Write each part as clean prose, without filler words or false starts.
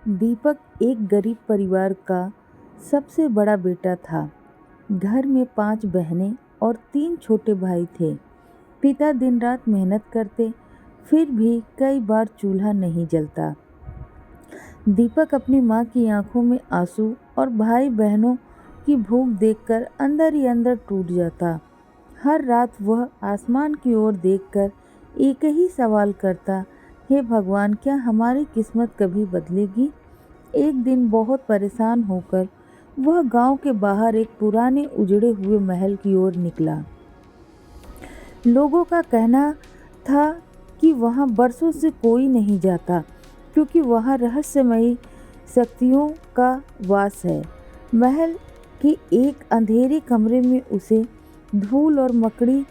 दीपक एक गरीब परिवार का सबसे बड़ा बेटा था। घर में 5 बहनें और 3 छोटे भाई थे। पिता दिन रात मेहनत करते, फिर भी कई बार चूल्हा नहीं जलता। दीपक अपनी माँ की आंखों में आंसू और भाई बहनों की भूख देखकर अंदर ही अंदर टूट जाता। हर रात वह आसमान की ओर देखकर एक ही सवाल करता, हे भगवान, क्या हमारी किस्मत कभी बदलेगी? एक दिन बहुत परेशान होकर वह गांव के बाहर एक पुराने उजड़े हुए महल की ओर निकला। लोगों का कहना था कि वहां बरसों से कोई नहीं जाता, क्योंकि वहां रहस्यमयी शक्तियों का वास है। महल के एक अंधेरे कमरे में उसे धूल और मकड़ी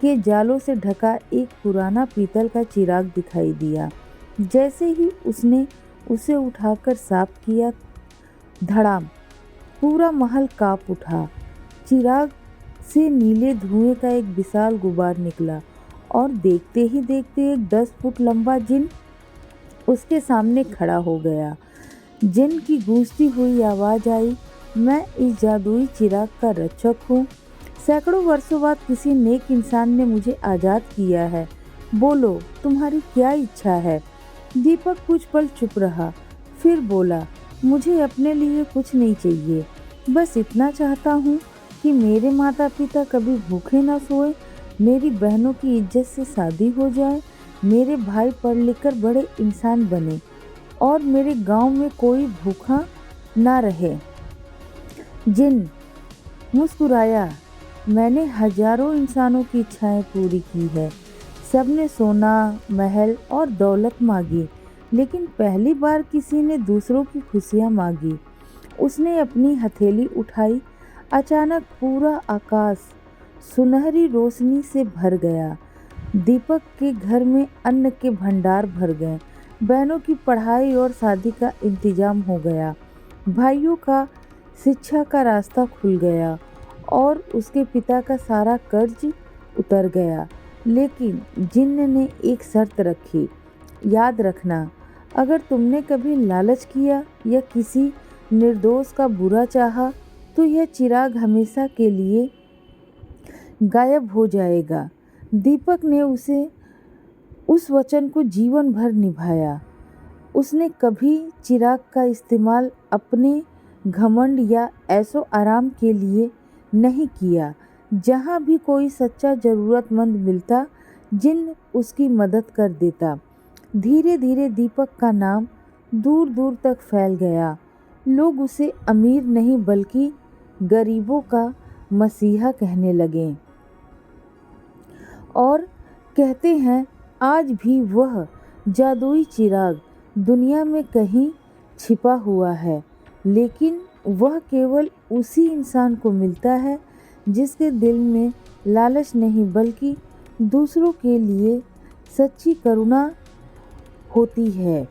के जालों से ढका एक पुराना पीतल का चिराग दिखाई दिया। जैसे ही उसने उसे उठाकर साफ किया, धड़ाम, पूरा महल कांप उठा। चिराग से नीले धुएं का एक विशाल गुबार निकला और देखते ही देखते एक 10 फुट लंबा जिन उसके सामने खड़ा हो गया। जिन की गूंजती हुई आवाज आई, मैं इस जादुई चिराग का रक्षक हूँ। सैकड़ों वर्षों बाद किसी नेक इंसान ने मुझे आज़ाद किया है। बोलो, तुम्हारी क्या इच्छा है? दीपक कुछ पल चुप रहा, फिर बोला, मुझे अपने लिए कुछ नहीं चाहिए। बस इतना चाहता हूँ कि मेरे माता पिता कभी भूखे ना सोए, मेरी बहनों की इज्जत से शादी हो जाए, मेरे भाई पढ़ लिख कर बड़े इंसान बने और मेरे गांव में कोई भूखा ना रहे। जिन मुस्कुराया, मैंने हजारों इंसानों की इच्छाएं पूरी की है। सबने सोना, महल और दौलत मांगी, लेकिन पहली बार किसी ने दूसरों की खुशियां मांगी। उसने अपनी हथेली उठाई, अचानक पूरा आकाश सुनहरी रोशनी से भर गया। दीपक के घर में अन्न के भंडार भर गए, बहनों की पढ़ाई और शादी का इंतजाम हो गया, भाइयों का शिक्षा का रास्ता खुल गया और उसके पिता का सारा कर्ज उतर गया। लेकिन जिन्न ने एक शर्त रखी, याद रखना, अगर तुमने कभी लालच किया या किसी निर्दोष का बुरा चाहा, तो यह चिराग हमेशा के लिए गायब हो जाएगा। दीपक ने उस वचन को जीवन भर निभाया। उसने कभी चिराग का इस्तेमाल अपने घमंड या ऐशो आराम के लिए नहीं किया। जहाँ भी कोई सच्चा ज़रूरतमंद मिलता, जिन्न उसकी मदद कर देता। धीरे धीरे दीपक का नाम दूर दूर तक फैल गया। लोग उसे अमीर नहीं बल्कि गरीबों का मसीहा कहने लगे और कहते हैं, आज भी वह जादुई चिराग दुनिया में कहीं छिपा हुआ है, लेकिन वह केवल उसी इंसान को मिलता है जिसके दिल में लालच नहीं बल्कि दूसरों के लिए सच्ची करुणा होती है।